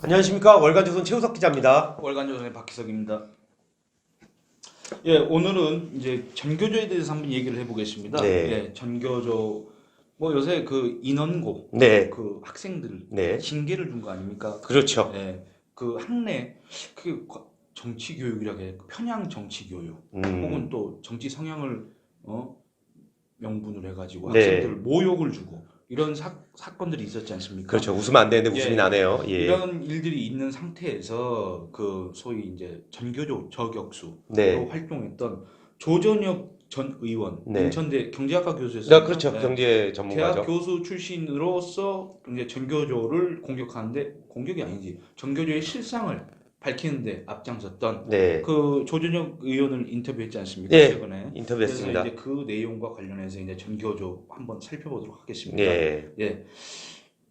안녕하십니까. 월간조선 최우석 기자입니다. 월간조선의 박희석입니다. 예, 오늘은 이제 전교조에 대해서 한번 얘기를 해보겠습니다. 네. 예, 전교조 뭐 요새 그 인원고 네. 그 학생들 네. 징계를 준 거 아닙니까? 그렇죠. 예, 그 학내 그 정치 교육이라고 해 편향 정치 교육 혹은 또 정치 성향을 명분으로 해가지고 네. 학생들을 모욕을 주고 이런 사건들이 있었지 않습니까? 그렇죠. 웃으면 안 되는데 웃음이 예, 나네요. 예. 이런 일들이 있는 상태에서 그 소위 이제 전교조 저격수로 네. 활동했던 조전혁 전 의원, 네. 인천대 경제학과 교수였어요. 그렇죠. 경제 전문가죠. 대학 교수 출신으로서 이제 전교조를 공격하는데 공격이 아니지 전교조의 실상을 밝히는데 앞장섰던 네. 그 조전혁 의원을 인터뷰했지 않습니까? 네. 최근에. 인터뷰했습니다. 그래서 이제 그 내용과 관련해서 이제 전교조 한번 살펴보도록 하겠습니다. 네. 예.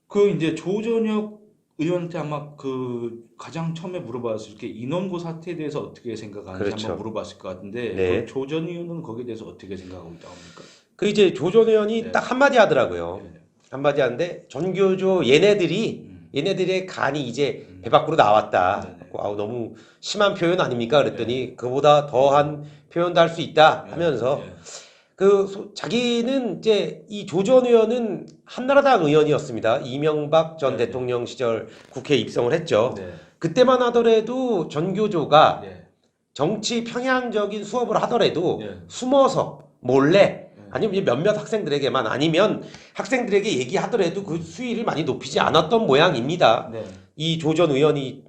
그 이제 조전혁 의원한테 아마 그 가장 처음에 물어봤을 게 인원고 사태에 대해서 어떻게 생각하는지 그렇죠. 한번 물어봤을 것 같은데 네. 그 조전 의원은 거기에 대해서 어떻게 생각하고 있다고 합니까? 그 이제 조전 의원이 네. 딱 한마디 하더라고요. 네. 한마디 하는데 전교조 얘네들의 간이 이제 배 밖으로 나왔다. 네네. 아우 너무 심한 표현 아닙니까? 그랬더니 그보다 더한 표현도 할 수 있다 하면서 예. 자기는 이제 이 조전 의원은 한나라당 의원이었습니다. 이명박 전 네. 대통령 시절 국회에 입성을 했죠. 네. 그때만 하더라도 전교조가 네. 정치 평양적인 수업을 하더라도 네. 숨어서 몰래 네. 아니면 몇몇 학생들에게만 아니면 학생들에게 얘기하더라도 그 수위를 많이 높이지 않았던 모양입니다. 네. 이 조전 의원이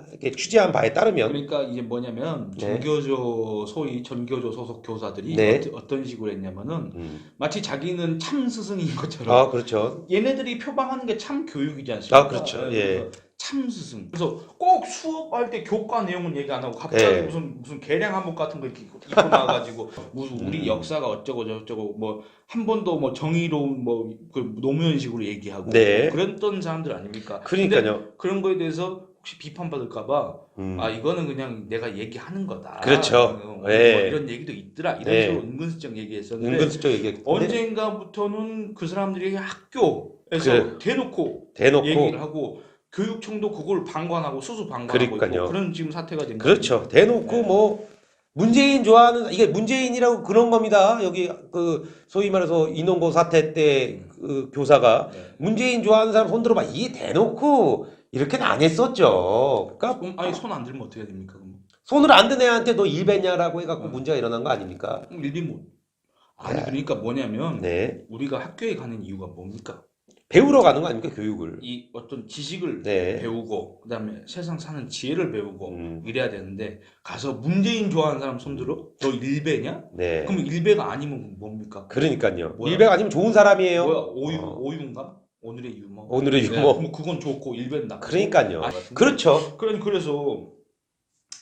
이렇게 취재한 바에 따르면 그러니까 이게 뭐냐면 네. 전교조 소위 전교조 소속 교사들이 네. 어떤 식으로 했냐면은 마치 자기는 참 스승인 것처럼 아 그렇죠. 얘네들이 표방하는 게 참 교육이지 않습니까? 아 그렇죠. 예. 그래서 참 스승. 그래서 꼭 수업할 때 교과 내용은 얘기 안 하고 갑자기 예. 무슨 개량 한복 같은 거 이렇게 입고 나와가지고 무슨 우리 역사가 어쩌고 저쩌고 뭐 한 번도 뭐 정의로운 뭐 그 노무현식으로 얘기하고 네. 그랬던 사람들 아닙니까? 그러니까요. 근데 그런 거에 대해서 혹시 비판받을까봐 아 이거는 그냥 내가 얘기하는 거다. 그렇죠. 뭐 예. 이런 얘기도 있더라. 이런 예. 식으로 은근슬쩍 얘기했었는데 은근슬쩍 얘기했는데 언젠가부터는 그 사람들이 학교에서 그래. 대놓고 얘기를 하고 교육청도 그걸 방관하고 수수 방관하고 그러니까요. 있고 그런 지금 사태가 된 거죠. 그렇죠. 대놓고 네. 뭐 문재인 좋아하는 이게 문재인이라고 그런 겁니다. 여기 그 소위 말해서 인원고 사태 때 그 교사가 네. 문재인 좋아하는 사람 손 들어봐. 이게 대놓고 이렇게는 안 했었죠. 그러니까 그럼 아니 손 안 들면 어떻게 해야 됩니까? 그럼 손을 안 든 애한테 너 일배냐라고 해갖고 문제가 일어난 거 아닙니까? 일비 못. 아니 그러니까 뭐냐면 네. 우리가 학교에 가는 이유가 뭡니까? 배우러 가는 거 아닙니까? 교육을. 이 어떤 지식을 네. 배우고 그다음에 세상 사는 지혜를 배우고 이래야 되는데 가서 문재인 좋아하는 사람 손들어? 너 일배냐? 네. 그럼 일배가 아니면 뭡니까? 그러니까요. 뭐야? 일배가 아니면 좋은 사람이에요. 뭐야 오유인가? 오늘의 유머. 오늘의 네, 유머. 그럼 그건 좋고 일배는 나쁘고. 그러니까요. 아, 그렇죠. 그래서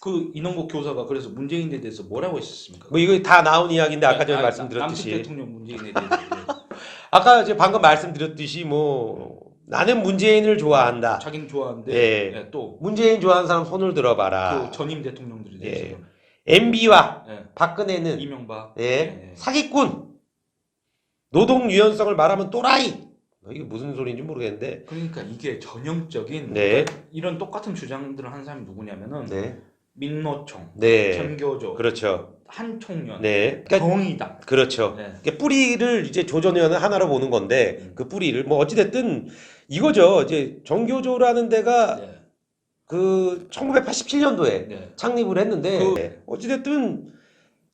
그 인원고 교사가 그래서 문재인에 대해서 뭐라고 했었습니까? 뭐 이거 다 나온 이야기인데 아까 전에 남측 말씀드렸듯이 대통령 문재인에 대해서 아까 이제 방금 말씀드렸듯이 뭐 나는 문재인을 좋아한다. 자기는 좋아하는데 예. 네, 또 문재인 좋아하는 사람 손을 들어봐라. 그 전임 대통령들에 대해서 예. MB와 예. 박근혜는 이명박 예. 사기꾼. 노동 유연성을 말하면 또라이. 이게 무슨 소리인지 모르겠는데. 그러니까 이게 전형적인 네. 그러니까 이런 똑같은 주장들을 한 사람이 누구냐면은 네. 민노총, 네. 전교조, 그렇죠. 한총련, 네. 그러니까 정의당. 그렇죠. 네. 그러니까 뿌리를 이제 조전 의원은 하나로 보는 건데 그 뿌리를 뭐 어찌 됐든 이거죠. 이제 정교조라는 데가 네. 그 1987년도에 네. 창립을 했는데 어찌됐든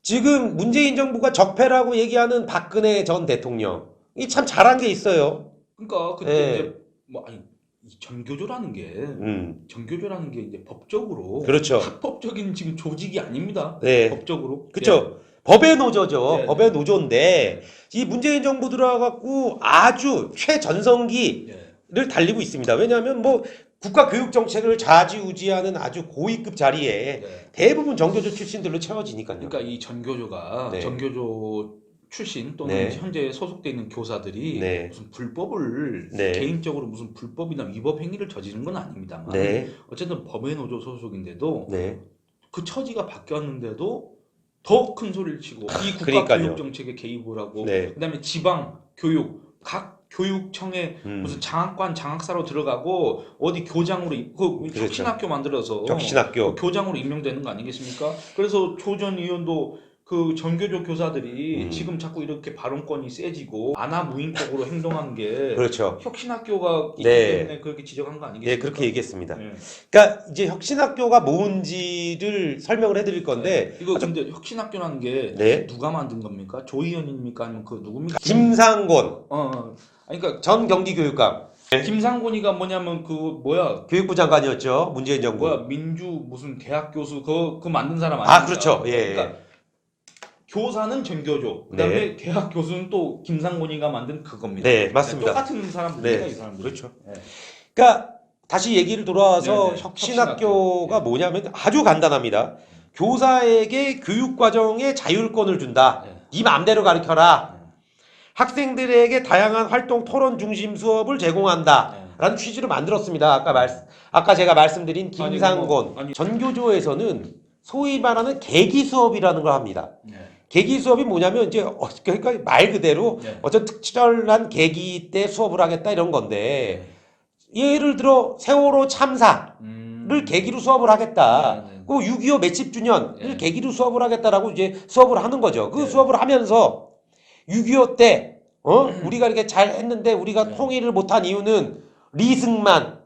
지금 문재인 정부가 적폐라고 얘기하는 박근혜 전 대통령 이 참 잘한 게 있어요. 그러니까 그때 예. 이제 뭐 아니 이 전교조라는 게 이제 법적으로 그렇죠. 합법적인 지금 조직이 아닙니다. 네. 법적으로. 그렇죠. 법의 노조죠. 네, 법의 네. 노조인데 이 문재인 정부 들어와갖고 아주 최전성기를 예. 달리고 있습니다. 왜냐하면 뭐 국가 교육 정책을 좌지우지하는 아주 고위급 자리에 네. 대부분 정교조 출신들로 채워지니까요. 그러니까 이 전교조가 네. 전교조 출신 또는 네. 현재 소속돼 있는 교사들이 네. 무슨 불법을 네. 개인적으로 무슨 불법이나 위법 행위를 저지른 건 아닙니다만 네. 어쨌든 법의 노조 소속인데도 네. 그 처지가 바뀌었는데도 더 큰 소리를 치고 이 국가 그러니까요. 교육 정책에 개입을 하고 네. 그다음에 지방 교육 각 교육청에 음. 무슨 장학관 장학사로 들어가고 어디 교장으로 그 그렇죠. 혁신학교 만들어서 혁신학교. 교장으로 임명되는 거 아니겠습니까? 그래서 조 전 의원도 그 전교조 교사들이 지금 자꾸 이렇게 발언권이 세지고 아나무인격으로 행동한 게 그렇죠. 혁신학교가 있기 네. 때문에 그렇게 지적한 거 네, 아니겠습니까? 그렇게 얘기했습니다. 네. 그러니까 이제 혁신학교가 뭔지를 설명을 해드릴 건데 이거 근데 혁신학교라는 게 네. 누가 만든 겁니까? 조 의원입니까? 아니면 그 누굽니까? 김상곤 아니, 그러니까 전 경기교육감 김상곤이가 뭐냐면 그 뭐야 교육부 장관이었죠. 문재인 정부. 뭐야 민주 무슨 대학 교수 그 만든 사람 아닙니까? 아, 그렇죠. 예. 그러니까 교사는 전교조, 그다음에 대학 교수는 또 김상곤이가 만든 그겁니다. 네, 맞습니다. 똑같은 사람들입니다, 네, 이 사람들. 그렇죠. 네. 그러니까 다시 얘기를 돌아와서 네네. 혁신학교가 혁신학교. 뭐냐면 아주 간단합니다. 교사에게 교육과정의 자율권을 준다. 네. 네 마음대로 가르쳐라. 네. 학생들에게 다양한 활동 토론 중심 수업을 제공한다. 네. 라는 취지로 만들었습니다. 아까 제가 말씀드린 김상곤. 아니. 전교조에서는 소위 말하는 계기 수업이라는 걸 합니다. 네. 계기 수업이 뭐냐면 이제 그러니까 말 그대로 네. 어떤 특별한 계기 때 수업을 하겠다 이런 건데 예를 들어 세월호 참사를 계기로 수업을 하겠다. 네. 그 6.25 매칩 주년을 네. 계기로 수업을 하겠다라고 이제 수업을 하는 거죠. 그 네. 수업을 하면서 6.25 때 우리가 이렇게 잘 했는데 우리가 네. 통일을 못한 이유는 리승만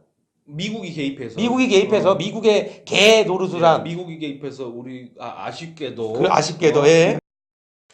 미국이 개입해서 미국의 개 노릇을 한 미국이 개입해서 우리 아쉽게도 그 아쉽게도 예.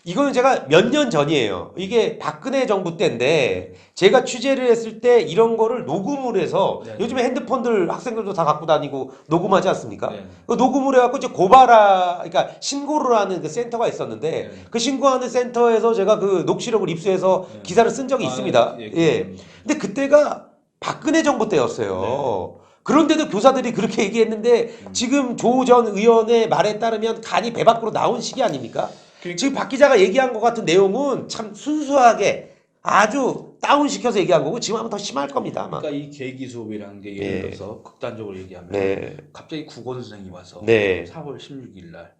이거는 제가 몇 년 전이에요. 이게 박근혜 정부 때인데 제가 취재를 했을 때 이런 거를 녹음을 해서 네. 요즘에 핸드폰들 학생들도 다 갖고 다니고 녹음하지 않습니까? 네. 그 녹음을 해갖고 이제 그러니까 신고를 하는 그 센터가 있었는데 네. 그 신고하는 센터에서 제가 그 녹취록을 입수해서 네. 기사를 쓴 적이 있습니다. 예. 근데 그때가 박근혜 정부 때였어요. 그런데도 교사들이 그렇게 얘기했는데 지금 조 전 의원의 말에 따르면 간이 배 밖으로 나온 시기 아닙니까? 지금 박 기자가 얘기한 것 같은 내용은 참 순수하게 아주 다운시켜서 얘기한 거고 지금 하면 더 심할 겁니다. 아마. 그러니까 이 계기 수업이라는 게 예를 네. 들어서 극단적으로 얘기하면 네. 갑자기 국원 선생이 와서 네. 4월 16일 날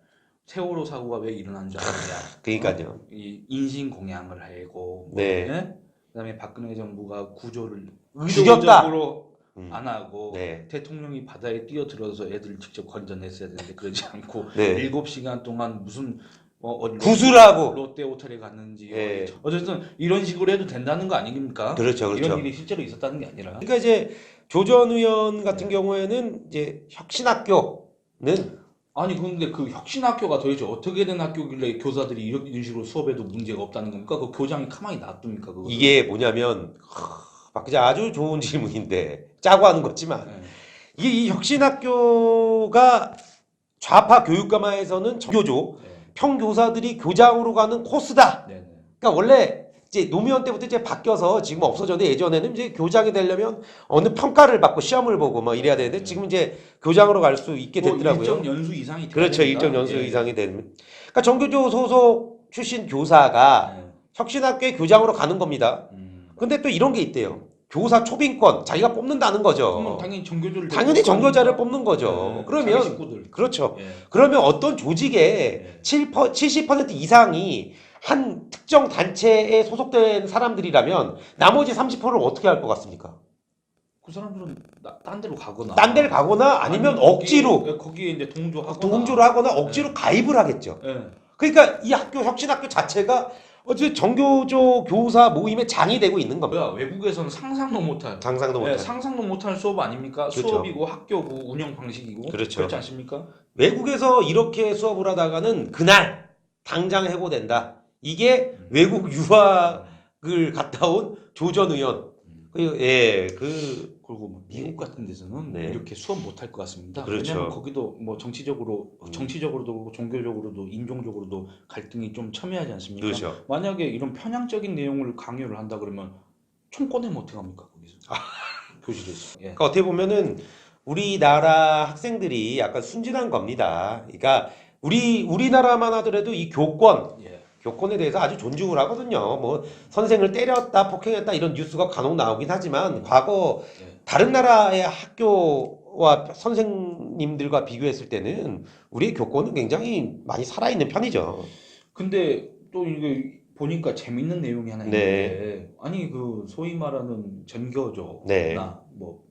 세월호 사고가 왜 일어난 줄 아느냐. 그러니까요. 이 인신 공양을 하고 네. 그다음에 박근혜 정부가 구조를 죽였다. 의도적으로 안 하고 네. 대통령이 바다에 뛰어들어서 애들을 직접 건져냈어야 되는데 그러지 않고 네. 7시간 동안 무슨 구슬하고. 롯데 호텔에 갔는지 네. 어쨌든 이런 식으로 해도 된다는 거 아닙니까? 그렇죠, 그렇죠. 이런 일이 실제로 있었다는 게 아니라 그러니까 이제 조 전 의원 같은 경우에는 이제 혁신학교는 아니 근데 그 혁신학교가 도대체 어떻게 된 학교길래 교사들이 이런 식으로 수업해도 문제가 없다는 겁니까? 그 교장이 가만히 놔둡니까? 그거 이게 뭐냐면 박 기자 아주 좋은 질문인데 짜고 하는 거지만 네. 이게 이 혁신학교가 좌파 교육감화에서는 전교조 네. 평교사들이 교장으로 가는 코스다. 네. 네. 그러니까 원래 이제 노무현 때부터 이제 바뀌어서 지금 없어졌는데 예전에는 이제 교장이 되려면 어느 평가를 받고 시험을 보고 뭐 이래야 되는데 지금 이제 교장으로 갈 수 있게 됐더라고요. 일정 연수 이상이 돼야 그렇죠. 됩니까? 일정 연수 예. 이상이 되면. 그러니까 정교조 소속 출신 교사가 네. 혁신학교에 교장으로 가는 겁니다. 근데 또 이런 게 있대요. 교사 초빙권 자기가 뽑는다는 거죠. 그러면 당연히 정교조를 당연히 정교자를 뽑는 거죠. 네. 그러면 자기 식구들. 그렇죠. 예. 그러면 어떤 조직의 네. 70% 이상이 한 특정 단체에 소속된 사람들이라면 나머지 30%를 어떻게 할 것 같습니까? 그 사람들은 딴 데로 가거나 딴 데를 가거나 아니면 거기에- 억지로 거기에 이제 동조하거나 동조를 하거나 억지로 가입을 하겠죠. 예. 그러니까 이 학교 혁신학교 자체가 어쨌든 정교조 교사 모임의 장이 되고 있는 겁니다. 뭐야 외국에서는 상상도 못할 상상도 예, 못한. 상상도 못할 수업 아닙니까? 그렇죠. 수업이고 학교고 운영 방식이고 그렇죠. 그렇지 않습니까? 외국에서 이렇게 수업을 하다가는 그날 당장 해고된다. 이게 외국 유학을 갔다 온 조 전 의원. 그리고 뭐 미국 같은 데서는 네. 이렇게 수업 못할 것 같습니다. 그렇죠. 왜냐하면 거기도 뭐 정치적으로도 그렇고 종교적으로도 인종적으로도 갈등이 좀 첨예하지 않습니까? 그렇죠. 만약에 이런 편향적인 내용을 강요를 한다 그러면 총 꺼내면 어떡합니까 거기서 교실에서. 예. 그러니까 어떻게 보면은 우리나라 학생들이 약간 순진한 겁니다. 그러니까 우리나라만 하더라도 이 교권에 대해서 아주 존중을 하거든요. 뭐 선생을 때렸다, 폭행했다 이런 뉴스가 간혹 나오긴 하지만 과거 다른 나라의 학교와 선생님들과 비교했을 때는 우리의 교권은 굉장히 많이 살아있는 편이죠. 근데 또 이게 보니까 재밌는 내용이 하나 네. 있는데 아니 그 소위 말하는 전교조나 네. 뭐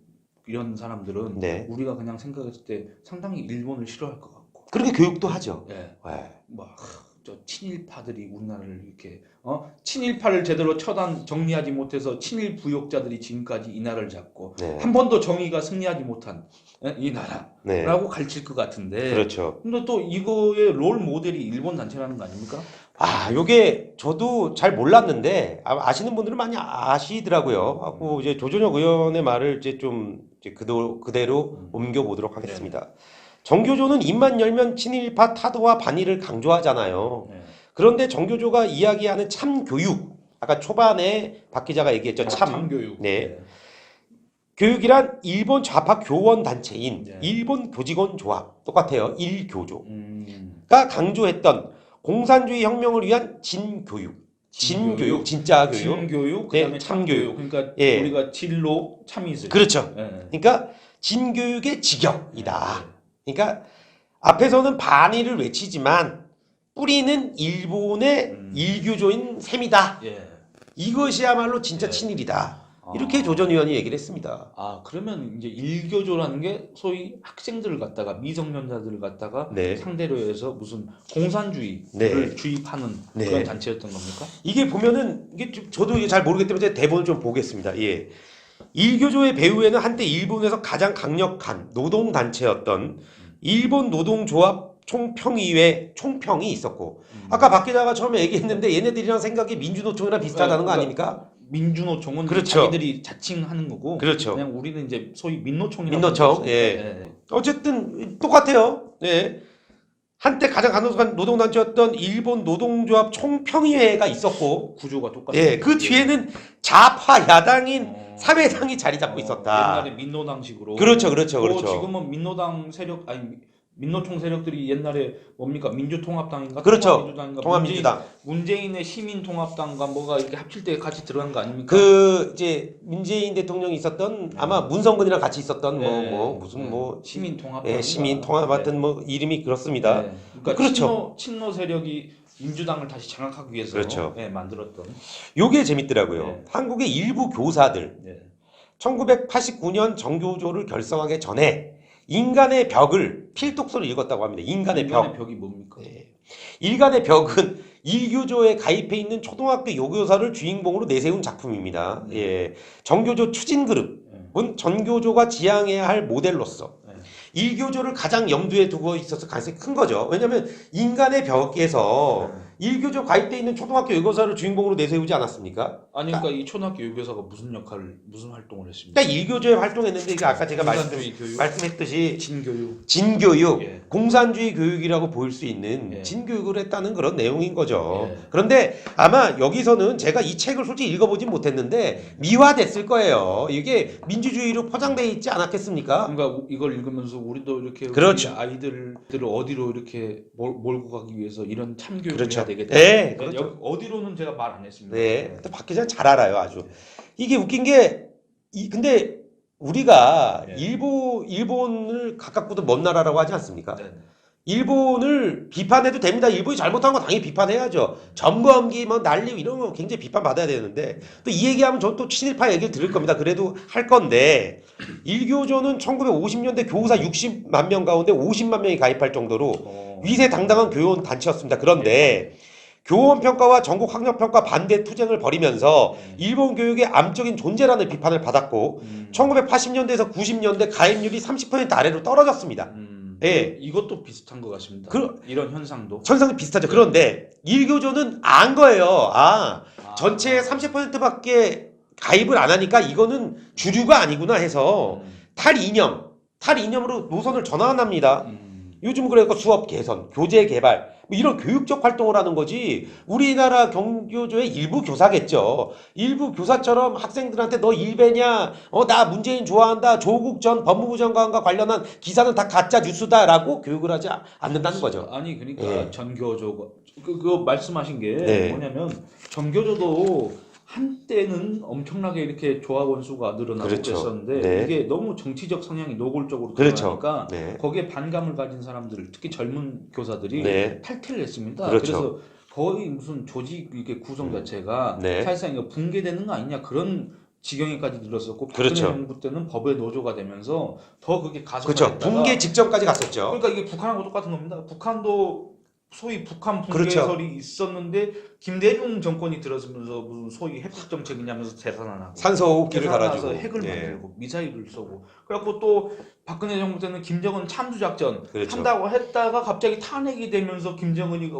이런 사람들은 네. 우리가 그냥 생각했을 때 상당히 일본을 싫어할 것 같고 그렇게 교육도 하죠. 예. 네. 저 친일파들이 우리나라를 이렇게 친일파를 제대로 정리하지 못해서 친일 부역자들이 지금까지 이 나라를 잡고 네. 한 번도 정의가 승리하지 못한 이 나라라고 네. 가르칠 것 같은데 그렇죠. 근데 또 이거의 롤 모델이 일본 단체라는 거 아닙니까? 요게 저도 잘 몰랐는데 아시는 분들은 많이 아시더라고요. 하고 이제 조준혁 의원의 말을 이제 좀 이제 그대로 옮겨 보도록 하겠습니다. 정교조는 입만 열면 친일파 타도와 반일을 강조하잖아요. 네. 그런데 정교조가 이야기하는 참교육, 아까 초반에 박 기자가 얘기했죠. 참교육. 네. 교육이란 일본 좌파 교원 단체인 네. 일본 교직원 조합, 똑같아요. 일교조가 음. 강조했던 공산주의 혁명을 위한 진교육, 진교육, 진짜 교육. 진교육, 네, 그다음에 참교육. 그러니까 예. 우리가 진로, 참이슬. 그렇죠. 예. 그러니까 진교육의 직역이다. 예. 그러니까 앞에서는 반일을 외치지만 뿌리는 일본의 일교조인 셈이다. 예. 이것이야말로 진짜 예. 친일이다. 이렇게 조전 의원이 얘기를 했습니다. 그러면 이제 일교조라는 게 소위 학생들을 갖다가 미성년자들을 갖다가 네. 상대로 해서 무슨 공산주의를 네. 주입하는 네. 그런 단체였던 겁니까? 이게 보면은 이게 저도 잘 모르기 때문에 제가 대본을 좀 보겠습니다. 예. 일교조의 배후에는 한때 일본에서 가장 강력한 노동 단체였던 일본 노동조합 총평의회 총평이 있었고 아까 박 기자가 처음에 얘기했는데 얘네들이랑 생각이 민주노총이랑 비슷하다는 거 아닙니까? 민주노총은 그렇죠. 자기들이 자칭하는 거고 그렇죠. 그냥 우리는 이제 소위 민노총이라고 민노총. 부르죠. 예. 어쨌든 똑같아요. 예. 한때 가장 강력한 노동단체였던 일본 노동조합 총평의회가 있었고 구조가 똑같아요. 예, 그 뒤에는 좌파 야당인 사회당이 자리 잡고 있었다. 옛날에 민노당식으로. 그렇죠, 그렇죠, 그렇죠. 지금은 민노당 세력 민노총 세력들이 옛날에 뭡니까 민주통합당인가? 그렇죠. 통합민주당인가? 통합민주당. 문재인의 시민통합당과 뭐가 이렇게 합칠 때 같이 들어간 거 아닙니까? 그 이제 문재인 대통령이 있었던 아마 문성근이랑 같이 있었던 무슨 시민통합당. 예, 시민통합 같은 뭐 이름이 그렇습니다. 그러니까 그렇죠. 친노 세력이 민주당을 다시 장악하기 위해서 그렇죠. 만들었던. 요게 재밌더라고요. 네. 한국의 일부 교사들 네. 1989년 정교조를 결성하기 전에 인간의 벽을 필독서를 읽었다고 합니다. 인간의 벽. 벽이 뭡니까? 네. 인간의 벽은 일교조에 가입해 있는 초등학교 요교사를 주인공으로 내세운 작품입니다. 예. 정교조 추진그룹은 전교조가 지향해야 할 모델로서 일교조를 가장 염두에 두고 있어서 가능성이 큰 거죠. 왜냐하면 인간의 벽에서 일교조 가입돼 있는 초등학교 요교사를 주인공으로 내세우지 않았습니까? 아니 그러니까 이 초등학교 요교사가 무슨 활동을 했습니까? 그러니까 일교조에 활동했는데 이게 아까 제가 공산주의 교육? 말씀했듯이 진교육. 예. 공산주의 교육이라고 보일 수 있는 예. 진교육을 했다는 그런 내용인 거죠. 예. 그런데 아마 여기서는 제가 이 책을 솔직히 읽어보진 못했는데 미화됐을 거예요. 이게 민주주의로 포장되어 있지 않았겠습니까? 그러니까 이걸 읽으면서 우리도 이렇게 그렇죠. 우리 아이들을 어디로 이렇게 몰고 가기 위해서 이런 참교육을 그렇죠. 해야 되겠다. 네, 그렇죠. 어디로는 제가 말 안 했습니다. 네, 박 기자 잘 알아요, 아주. 이게 웃긴 게 근데 우리가 네. 일본을 가깝고도 먼 나라라고 하지 않습니까? 네. 일본을 비판해도 됩니다. 일본이 잘못한 거 당연히 비판해야죠. 전범기 뭐 난리 이런 거 굉장히 비판받아야 되는데 또 이 얘기하면 전 또 친일파 얘기를 들을 겁니다. 그래도 할 건데 일교조는 1950년대 교사 60만 명 가운데 50만 명이 가입할 정도로 위세당당한 교원 단체였습니다. 그런데 교원 평가와 전국 학력 평가 반대 투쟁을 벌이면서 일본 교육의 암적인 존재라는 비판을 받았고 1980년대에서 90년대 가입률이 30% 아래로 떨어졌습니다. 예. 이것도 비슷한 것 같습니다. 이런 현상도. 현상이 비슷하죠. 그런데 일교조는 안 거예요. 전체의 30%밖에 가입을 안 하니까 이거는 주류가 아니구나 해서 탈이념으로 노선을 전환합니다. 요즘 그래서 수업 개선, 교재 개발 뭐 이런 교육적 활동을 하는 거지 우리나라 경교조의 일부 교사겠죠. 일부 교사처럼 학생들한테 너 일배냐? 나 문재인 좋아한다. 조국 전 법무부 장관과 관련한 기사는 다 가짜 뉴스다라고 교육을 하지 않는다는 거죠. 아니 그러니까 예. 전교조가 그거 말씀하신 게 네. 뭐냐면 전교조도 한때는 엄청나게 이렇게 조합원 수가 늘어나고 그렇죠. 그랬었는데 네. 이게 너무 정치적 성향이 노골적으로 그렇죠. 드러나니까 네. 거기에 반감을 가진 사람들 특히 젊은 교사들이 네. 탈퇴를 했습니다. 그렇죠. 그래서 거의 무슨 조직 이게 구성 자체가 네. 사실상 이거 붕괴되는 거 아니냐 그런 지경에까지 들었었고 그렇죠. 박근혜 정부 때는 법의 노조가 되면서 더 그게 그렇죠. 가속화됐다가 붕괴 직전까지 갔었죠. 그러니까 이게 북한하고 똑같은 겁니다. 북한도 소위 북한 그렇죠. 붕괴설이 있었는데 김대중 정권이 들어서면서 무슨 소위 핵국 정책이냐면서 대산하고 산소호흡기를 대산하서 갈아주고. 핵을 예. 만들고 미사일을 쏘고 그래갖고 또 박근혜 정부 때는 김정은 참수작전 그렇죠. 한다고 했다가 갑자기 탄핵이 되면서 김정은이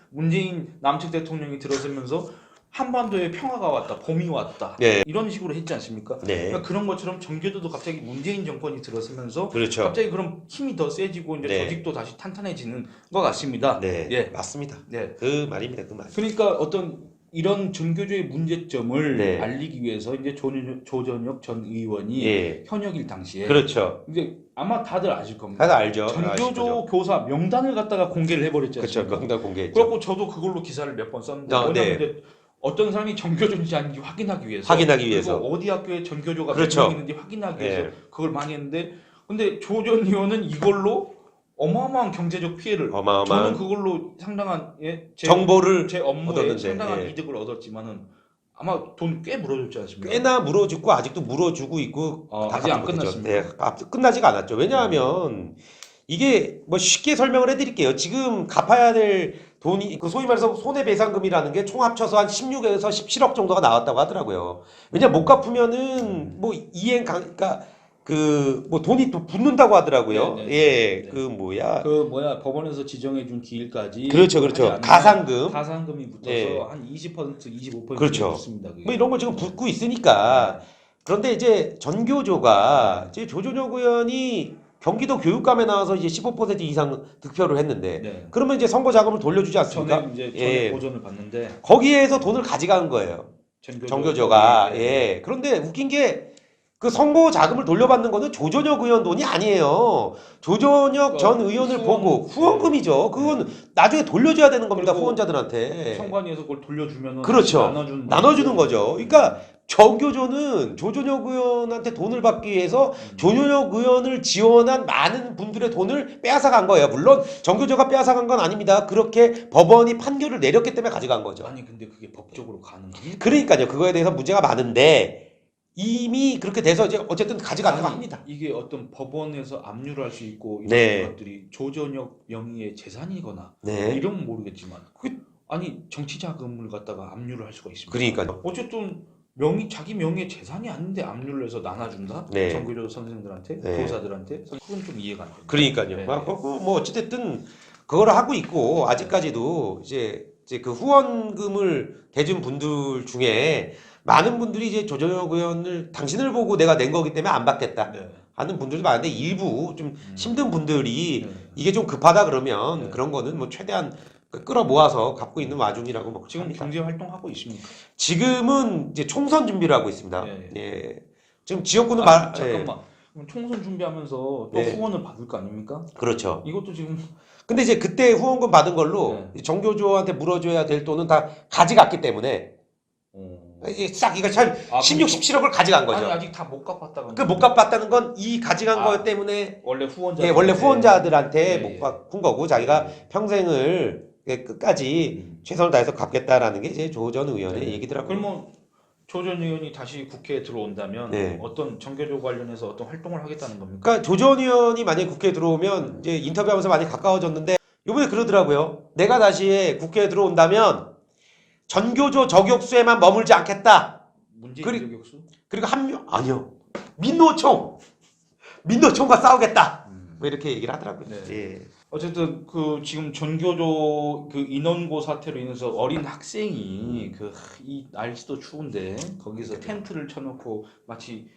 문재인 남측 대통령이 들어서면서 한반도에 평화가 왔다, 봄이 왔다 네. 이런 식으로 했지 않습니까? 네. 그러니까 그런 것처럼 전교조도 갑자기 문재인 정권이 들어서면서 그렇죠. 갑자기 그럼 힘이 더 세지고 이제 네. 조직도 다시 탄탄해지는 것 같습니다. 네. 예. 맞습니다. 네. 그 말입니다. 그 말. 그러니까 어떤 이런 전교조의 문제점을 네. 알리기 위해서 이제 조전혁 전 의원이 예. 현역일 당시에 그렇죠. 이제 아마 다들 아실 겁니다. 다들 알죠. 전교조 교사 명단을 갖다가 공개를 해버렸지 그렇죠. 않습니까? 명단 공개했죠. 그래갖고 저도 그걸로 기사를 몇 번 썼는데 네. 왜냐면 이제 어떤 사람이 전교조인지 아닌지 확인하기 위해서 확인하기 위해서. 그리고 어디 학교에 전교조가 그렇죠. 몇 명 있는지 확인하기 위해서 예. 그걸 많이 했는데 근데 조 전 의원은 이걸로 어마어마한 경제적 피해를 저는 어마어마한 그걸로 상당한 정보를 제 업무에 얻었는데, 상당한 예. 이득을 얻었지만은 아마 돈 꽤 물어줬지 않습니까? 꽤나 물어주고 아직도 물어주고 있고 다 아직 안 갚고 있죠. 끝났습니까? 네, 끝나지가 않았죠. 왜냐하면 이게 뭐 쉽게 설명을 해드릴게요. 지금 갚아야 될 돈이 그 소위 말해서 손해배상금이라는 게 총 합쳐서 한 16에서 17억 정도가 나왔다고 하더라고요. 왜냐 못 갚으면은 뭐 그러니까 그 뭐 돈이 또 붙는다고 하더라고요. 네, 네, 예, 네. 그 뭐야. 그 법원에서 지정해준 기일까지 그렇죠, 그렇죠. 하지 않으면 가상금. 가상금이 붙어서 예. 한 20% 25% 그렇죠. 붙습니다. 그게. 뭐 이런 거 지금 붙고 있으니까. 그런데 이제 전교조가 이제 조전혁 의원이 경기도 교육감에 나와서 이제 15% 이상 득표를 했는데 네. 그러면 이제 선거 자금을 돌려주지 않습니까? 전에 이제 예. 보전을 받는데 거기에서 돈을 가져간 거예요. 전교조가. 예. 예. 그런데 웃긴 게 그 선거 자금을 돌려받는 거는 조전혁 의원 돈이 아니에요. 조전혁 전 의원을 보고 후원금이죠. 그건 나중에 돌려줘야 되는 겁니다. 그리고 후원자들한테. 선관위에서 그걸 돌려주면 그렇죠. 나눠주는 거죠. 거죠. 그러니까 전교조는 조전혁 의원한테 돈을 받기 위해서 조전혁 의원을 지원한 많은 분들의 돈을 빼앗아간 거예요. 물론 전교조가 빼앗아간 건 아닙니다. 그렇게 법원이 판결을 내렸기 때문에 가져간 거죠. 아니 근데 그게 법적으로 가능합니까? 그러니까요. 그거에 대해서 문제가 많은데 이미 그렇게 돼서 이제 어쨌든 가져갔다고 아니, 합니다. 이게 어떤 법원에서 압류를 할 수 있고 이런 네. 것들이 조전혁 명의의 재산이거나 네. 이러면 모르겠지만 아니 정치 자금을 갖다가 압류를 할 수가 있습니다. 그러니까요. 어쨌든 자기 명의의 재산이 아닌데 압류를 해서 나눠준다? 네. 전교조 선생들한테, 네. 교사들한테 그건 좀 이해가 안 됩니다. 그러니까요. 네. 뭐 어찌됐든 그걸 하고 있고 아직까지도 이제 그 후원금을 대준 분들 중에 많은 분들이 이제 조전혁 의원을 당신을 보고 내가 낸 거기 때문에 안 받겠다 네. 하는 분들도 많은데 일부 좀 힘든 분들이 네. 이게 좀 급하다 그러면 네. 그런 거는 뭐 최대한 끌어 모아서 갖고 있는 와중이라고 뭐 지금 합니다. 경제 활동하고 있습니까? 지금은 이제 총선 준비를 하고 있습니다. 네. 예. 지금 지역구는 잠깐만. 그럼 총선 준비하면서 또 네. 후원을 받을 거 아닙니까? 그렇죠. 이것도 지금 근데 이제 그때 후원금 받은 걸로 네. 정교조한테 물어줘야 될 돈은 다 가져갔기 때문에 이게 싹 이거 한 16, 17억을 가져간 거죠. 아니 아직 다 못 갚았다가 그 못 갚았다는 건 이 가져간 거 때문에 원래 후원자 예, 원래 후원자들한테 예, 못 예. 갚은 거고 자기가 평생을 끝까지 최선을 다해서 갚겠다라는 게 이제 조 전 의원의 네. 얘기더라고요. 그러면 조 전 의원이 다시 국회에 들어온다면 네. 어떤 전교조 관련해서 어떤 활동을 하겠다는 겁니까? 그러니까 조 전 의원이 만약에 국회에 들어오면 이제 인터뷰하면서 많이 가까워졌는데 이번에 그러더라고요. 내가 다시 국회에 들어온다면 전교조 저격수에만 머물지 않겠다. 문재인 저격수? 그리고 아니요. 민노총과 싸우겠다. 뭐 이렇게 얘기를 하더라고요. 네. 예. 어쨌든 그 지금 전교조 그 인원고 사태로 인해서 어린 학생이 이 날씨도 추운데 거기서 텐트를 쳐놓고 마치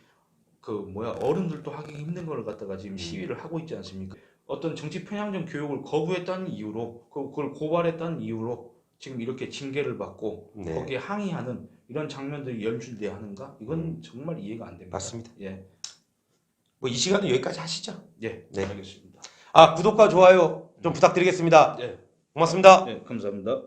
어른들도 하기 힘든 걸 갖다가 지금 시위를 하고 있지 않습니까? 어떤 정치 편향적 교육을 거부했다는 이유로 그걸 고발했다는 이유로 지금 이렇게 징계를 받고 네. 거기에 항의하는 이런 장면들이 연출돼야 하는가? 이건 정말 이해가 안 됩니다. 맞습니다. 예, 뭐 이 시간은 여기까지 하시죠. 예, 네. 알겠습니다. 구독과 좋아요 좀 부탁드리겠습니다. 예, 고맙습니다. 네, 감사합니다.